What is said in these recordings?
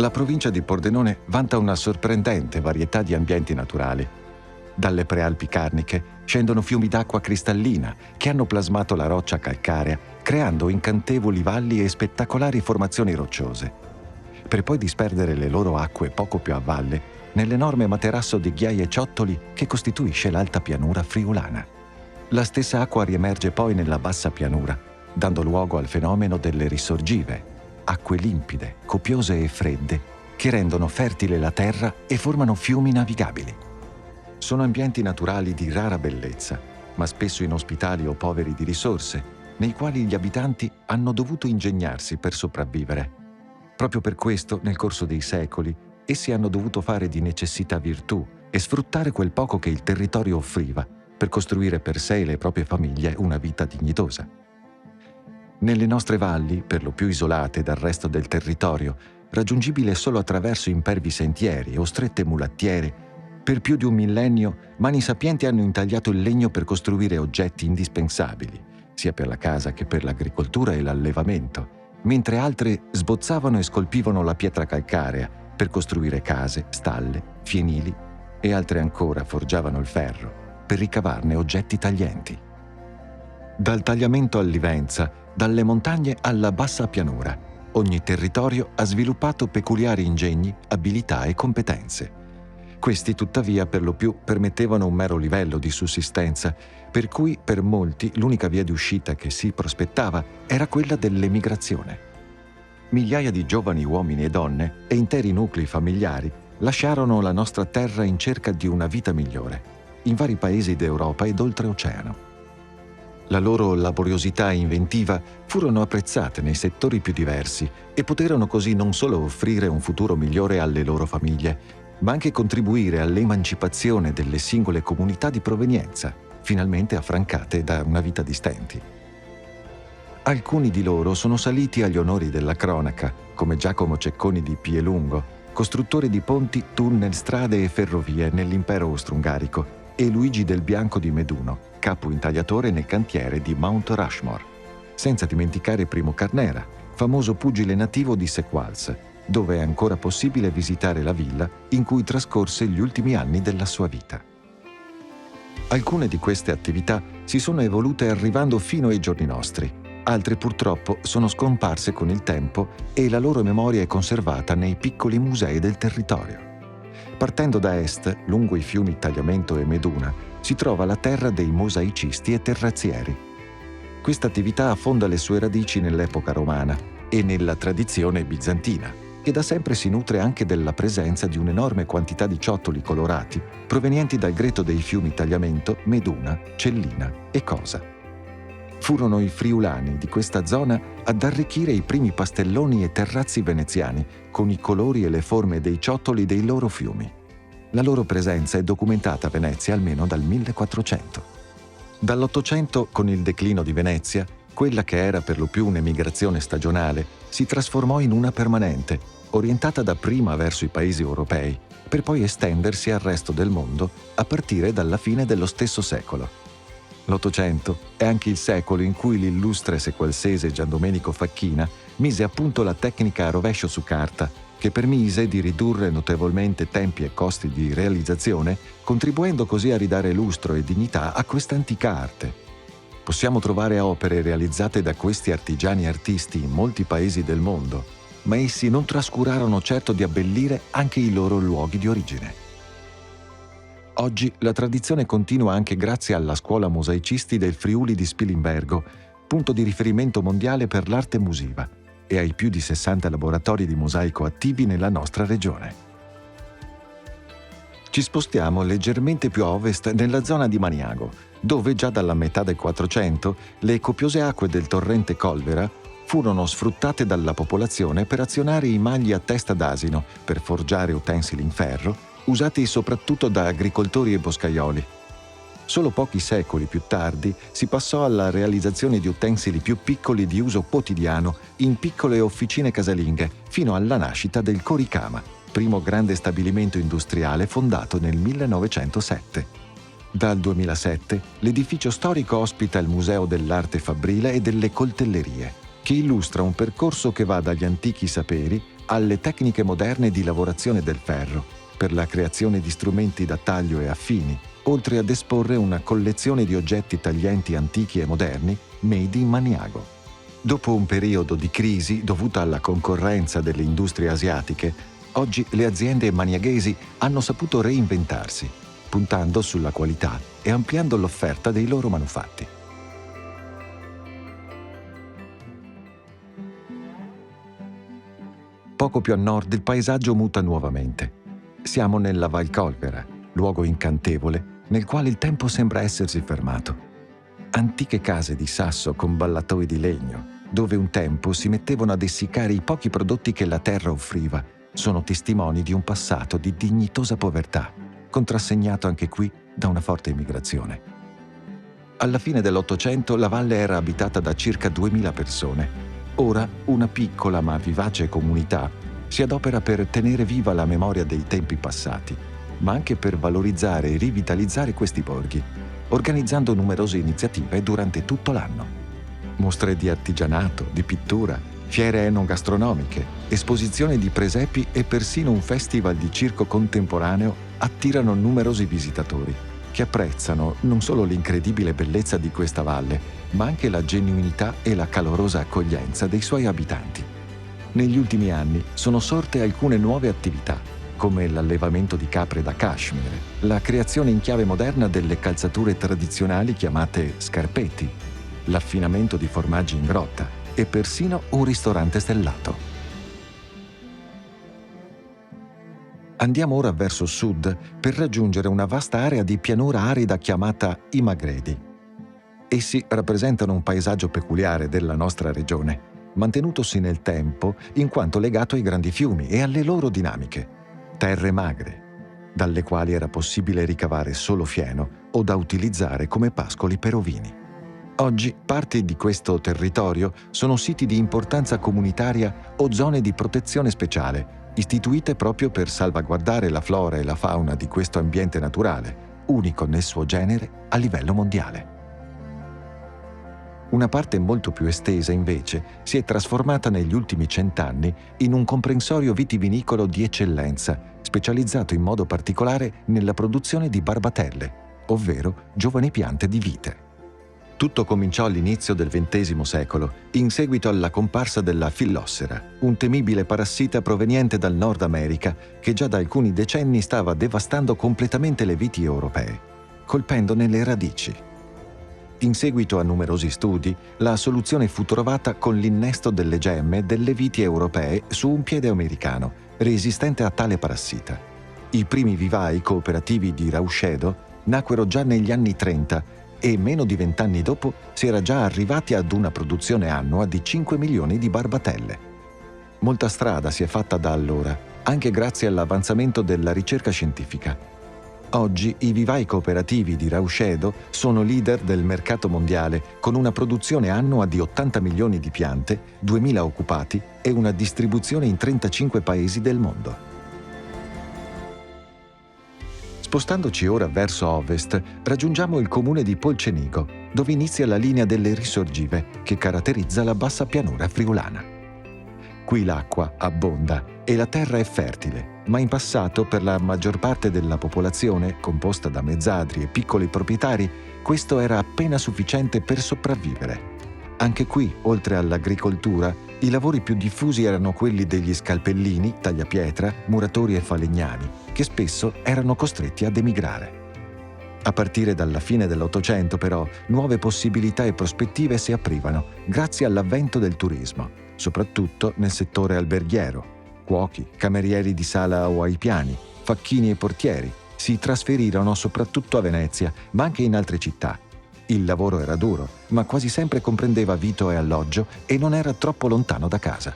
La provincia di Pordenone vanta una sorprendente varietà di ambienti naturali. Dalle prealpi carniche scendono fiumi d'acqua cristallina che hanno plasmato la roccia calcarea, creando incantevoli valli e spettacolari formazioni rocciose, per poi disperdere le loro acque poco più a valle nell'enorme materasso di ghiaie e ciottoli che costituisce l'alta pianura friulana. La stessa acqua riemerge poi nella bassa pianura, dando luogo al fenomeno delle risorgive, acque limpide, copiose e fredde, che rendono fertile la terra e formano fiumi navigabili. Sono ambienti naturali di rara bellezza, ma spesso inospitali o poveri di risorse, nei quali gli abitanti hanno dovuto ingegnarsi per sopravvivere. Proprio per questo, nel corso dei secoli, essi hanno dovuto fare di necessità virtù e sfruttare quel poco che il territorio offriva per costruire per sé e le proprie famiglie una vita dignitosa. Nelle nostre valli, per lo più isolate dal resto del territorio, raggiungibile solo attraverso impervi sentieri o strette mulattiere, per più di un millennio mani sapienti hanno intagliato il legno per costruire oggetti indispensabili, sia per la casa che per l'agricoltura e l'allevamento, mentre altre sbozzavano e scolpivano la pietra calcarea per costruire case, stalle, fienili, e altre ancora forgiavano il ferro per ricavarne oggetti taglienti. Dal tagliamento all'ivenza, dalle montagne alla bassa pianura, ogni territorio ha sviluppato peculiari ingegni, abilità e competenze. Questi, tuttavia, per lo più permettevano un mero livello di sussistenza, per cui per molti l'unica via di uscita che si prospettava era quella dell'emigrazione. Migliaia di giovani uomini e donne e interi nuclei familiari lasciarono la nostra terra in cerca di una vita migliore, in vari paesi d'Europa ed oltreoceano. La loro laboriosità e inventiva furono apprezzate nei settori più diversi e poterono così non solo offrire un futuro migliore alle loro famiglie, ma anche contribuire all'emancipazione delle singole comunità di provenienza, finalmente affrancate da una vita di stenti. Alcuni di loro sono saliti agli onori della cronaca, come Giacomo Cecconi di Pielungo, costruttore di ponti, tunnel, strade e ferrovie nell'impero austro-ungarico, e Luigi del Bianco di Meduno, capo intagliatore nel cantiere di Mount Rushmore. Senza dimenticare Primo Carnera, famoso pugile nativo di Sequals, dove è ancora possibile visitare la villa in cui trascorse gli ultimi anni della sua vita. Alcune di queste attività si sono evolute arrivando fino ai giorni nostri, altre purtroppo sono scomparse con il tempo e la loro memoria è conservata nei piccoli musei del territorio. Partendo da est, lungo i fiumi Tagliamento e Meduna, si trova la terra dei mosaicisti e terrazzieri. Questa attività affonda le sue radici nell'epoca romana e nella tradizione bizantina, e da sempre si nutre anche della presenza di un'enorme quantità di ciottoli colorati provenienti dal greto dei fiumi Tagliamento, Meduna, Cellina e Cosa. Furono i friulani di questa zona ad arricchire i primi pastelloni e terrazzi veneziani con i colori e le forme dei ciottoli dei loro fiumi. La loro presenza è documentata a Venezia almeno dal 1400. Dall'800, con il declino di Venezia, quella che era per lo più un'emigrazione stagionale si trasformò in una permanente, orientata dapprima verso i paesi europei, per poi estendersi al resto del mondo a partire dalla fine dello stesso secolo. L'Ottocento è anche il secolo in cui l'illustre sequalsese Giandomenico Facchina mise a punto la tecnica a rovescio su carta, che permise di ridurre notevolmente tempi e costi di realizzazione, contribuendo così a ridare lustro e dignità a questa antica arte. Possiamo trovare opere realizzate da questi artigiani artisti in molti paesi del mondo, ma essi non trascurarono certo di abbellire anche i loro luoghi di origine. Oggi la tradizione continua anche grazie alla Scuola Mosaicisti del Friuli di Spilimbergo, punto di riferimento mondiale per l'arte musiva, e ai più di 60 laboratori di mosaico attivi nella nostra regione. Ci spostiamo leggermente più a ovest nella zona di Maniago, dove già dalla metà del 400 le copiose acque del torrente Colvera furono sfruttate dalla popolazione per azionare i magli a testa d'asino per forgiare utensili in ferro, usati soprattutto da agricoltori e boscaioli. Solo pochi secoli più tardi si passò alla realizzazione di utensili più piccoli di uso quotidiano in piccole officine casalinghe, fino alla nascita del Coricama, primo grande stabilimento industriale fondato nel 1907. Dal 2007 l'edificio storico ospita il Museo dell'Arte Fabbrile e delle Coltellerie, che illustra un percorso che va dagli antichi saperi alle tecniche moderne di lavorazione del ferro, per la creazione di strumenti da taglio e affini, oltre ad esporre una collezione di oggetti taglienti antichi e moderni made in Maniago. Dopo un periodo di crisi dovuta alla concorrenza delle industrie asiatiche, oggi le aziende maniaghesi hanno saputo reinventarsi, puntando sulla qualità e ampliando l'offerta dei loro manufatti. Poco più a nord il paesaggio muta nuovamente. Siamo nella Val Colvera, luogo incantevole nel quale il tempo sembra essersi fermato. Antiche case di sasso con ballatoi di legno, dove un tempo si mettevano ad essiccare i pochi prodotti che la terra offriva, sono testimoni di un passato di dignitosa povertà, contrassegnato anche qui da una forte immigrazione. Alla fine dell'Ottocento la valle era abitata da circa 2000 persone. Ora una piccola ma vivace comunità si adopera per tenere viva la memoria dei tempi passati, ma anche per valorizzare e rivitalizzare questi borghi, organizzando numerose iniziative durante tutto l'anno. Mostre di artigianato, di pittura, fiere enogastronomiche, esposizioni di presepi e persino un festival di circo contemporaneo attirano numerosi visitatori, che apprezzano non solo l'incredibile bellezza di questa valle, ma anche la genuinità e la calorosa accoglienza dei suoi abitanti. Negli ultimi anni sono sorte alcune nuove attività, come l'allevamento di capre da cashmere, la creazione in chiave moderna delle calzature tradizionali chiamate scarpetti, l'affinamento di formaggi in grotta e persino un ristorante stellato. Andiamo ora verso sud per raggiungere una vasta area di pianura arida chiamata i Magredi. Essi rappresentano un paesaggio peculiare della nostra regione, mantenutosi nel tempo in quanto legato ai grandi fiumi e alle loro dinamiche. Terre magre, dalle quali era possibile ricavare solo fieno o da utilizzare come pascoli per ovini. Oggi parti di questo territorio sono siti di importanza comunitaria o zone di protezione speciale, istituite proprio per salvaguardare la flora e la fauna di questo ambiente naturale, unico nel suo genere a livello mondiale. Una parte molto più estesa, invece, si è trasformata negli ultimi 100 anni in un comprensorio vitivinicolo di eccellenza, specializzato in modo particolare nella produzione di barbatelle, ovvero giovani piante di vite. Tutto cominciò all'inizio del XX secolo, in seguito alla comparsa della fillossera, un temibile parassita proveniente dal Nord America che già da alcuni decenni stava devastando completamente le viti europee, colpendone le radici. In seguito a numerosi studi, la soluzione fu trovata con l'innesto delle gemme delle viti europee su un piede americano, resistente a tale parassita. I primi vivai cooperativi di Rauscedo nacquero già negli anni 30 e meno di 20 anni dopo si era già arrivati ad una produzione annua di 5 milioni di barbatelle. Molta strada si è fatta da allora, anche grazie all'avanzamento della ricerca scientifica. Oggi i vivai cooperativi di Rauscedo sono leader del mercato mondiale con una produzione annua di 80 milioni di piante, 2.000 occupati e una distribuzione in 35 paesi del mondo. Spostandoci ora verso ovest, raggiungiamo il comune di Polcenigo, dove inizia la linea delle risorgive che caratterizza la bassa pianura friulana. Qui l'acqua abbonda e la terra è fertile, ma in passato per la maggior parte della popolazione, composta da mezzadri e piccoli proprietari, questo era appena sufficiente per sopravvivere. Anche qui, oltre all'agricoltura, i lavori più diffusi erano quelli degli scalpellini, tagliapietra, muratori e falegnami, che spesso erano costretti ad emigrare. A partire dalla fine dell'Ottocento, però, nuove possibilità e prospettive si aprivano grazie all'avvento del turismo, soprattutto nel settore alberghiero. Cuochi, camerieri di sala o ai piani, facchini e portieri si trasferirono soprattutto a Venezia, ma anche in altre città. Il lavoro era duro, ma quasi sempre comprendeva vitto e alloggio e non era troppo lontano da casa.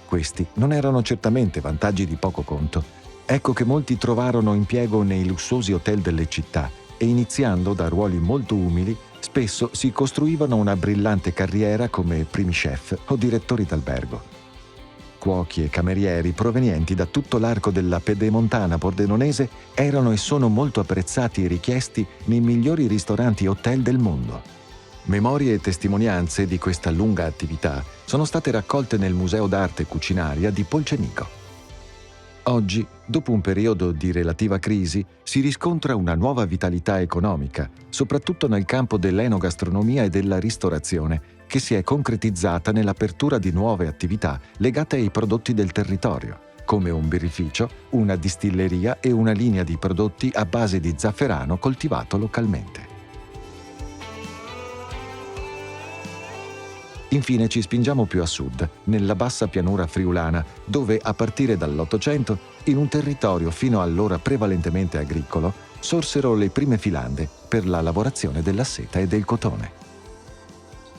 Questi non erano certamente vantaggi di poco conto. Ecco che molti trovarono impiego nei lussuosi hotel delle città e iniziando da ruoli molto umili, spesso si costruivano una brillante carriera come primi chef o direttori d'albergo. Cuochi e camerieri provenienti da tutto l'arco della pedemontana pordenonese erano e sono molto apprezzati e richiesti nei migliori ristoranti e hotel del mondo. Memorie e testimonianze di questa lunga attività sono state raccolte nel Museo d'Arte Cucinaria di Polcenico. Oggi, dopo un periodo di relativa crisi, si riscontra una nuova vitalità economica, soprattutto nel campo dell'enogastronomia e della ristorazione, che si è concretizzata nell'apertura di nuove attività legate ai prodotti del territorio, come un birrificio, una distilleria e una linea di prodotti a base di zafferano coltivato localmente. Infine ci spingiamo più a sud, nella bassa pianura friulana, dove a partire dall'Ottocento, in un territorio fino allora prevalentemente agricolo, sorsero le prime filande per la lavorazione della seta e del cotone.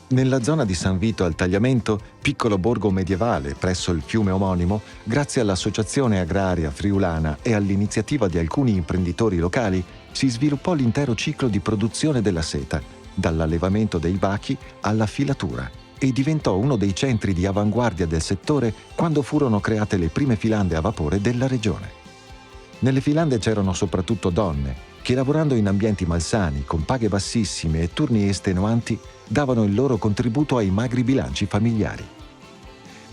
Nella zona di San Vito al Tagliamento, piccolo borgo medievale presso il fiume omonimo, grazie all'Associazione Agraria Friulana e all'iniziativa di alcuni imprenditori locali, si sviluppò l'intero ciclo di produzione della seta, dall'allevamento dei bachi alla filatura, e diventò uno dei centri di avanguardia del settore quando furono create le prime filande a vapore della regione. Nelle filande c'erano soprattutto donne che, lavorando in ambienti malsani, con paghe bassissime e turni estenuanti, davano il loro contributo ai magri bilanci familiari.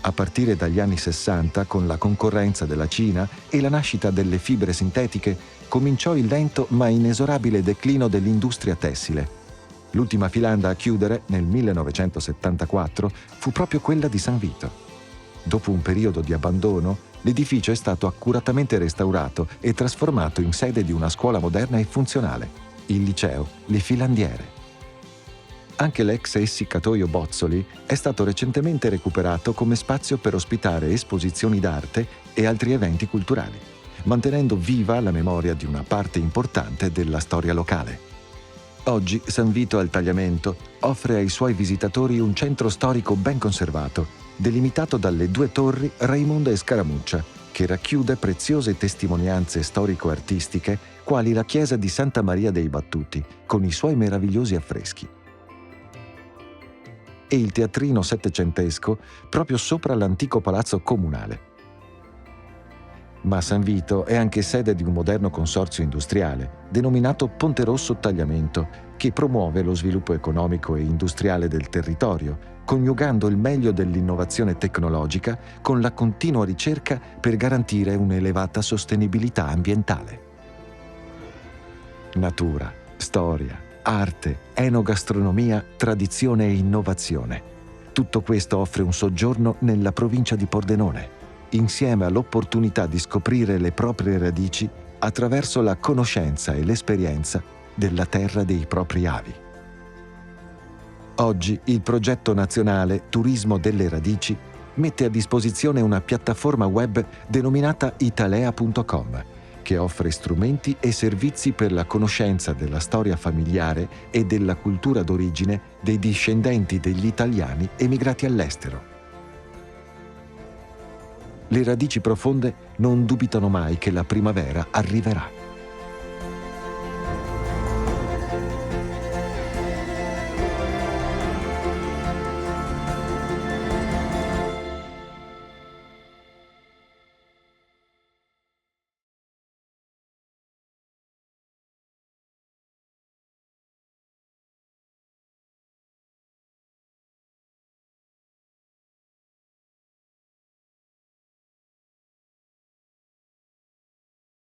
A partire dagli anni 60, con la concorrenza della Cina e la nascita delle fibre sintetiche, cominciò il lento ma inesorabile declino dell'industria tessile. L'ultima filanda a chiudere, nel 1974, fu proprio quella di San Vito. Dopo un periodo di abbandono, l'edificio è stato accuratamente restaurato e trasformato in sede di una scuola moderna e funzionale, il liceo Le Filandiere. Anche l'ex essiccatoio Bozzoli è stato recentemente recuperato come spazio per ospitare esposizioni d'arte e altri eventi culturali, mantenendo viva la memoria di una parte importante della storia locale. Oggi San Vito al Tagliamento offre ai suoi visitatori un centro storico ben conservato, delimitato dalle due torri Raimondo e Scaramuccia, che racchiude preziose testimonianze storico-artistiche quali la chiesa di Santa Maria dei Battuti, con i suoi meravigliosi affreschi, e il teatrino settecentesco proprio sopra l'antico palazzo comunale. Ma San Vito è anche sede di un moderno consorzio industriale, denominato Ponte Rosso Tagliamento, che promuove lo sviluppo economico e industriale del territorio, coniugando il meglio dell'innovazione tecnologica con la continua ricerca per garantire un'elevata sostenibilità ambientale. Natura, storia, arte, enogastronomia, tradizione e innovazione. Tutto questo offre un soggiorno nella provincia di Pordenone, insieme all'opportunità di scoprire le proprie radici attraverso la conoscenza e l'esperienza della terra dei propri avi. Oggi il progetto nazionale Turismo delle Radici mette a disposizione una piattaforma web denominata italea.com, che offre strumenti e servizi per la conoscenza della storia familiare e della cultura d'origine dei discendenti degli italiani emigrati all'estero. Le radici profonde non dubitano mai che la primavera arriverà.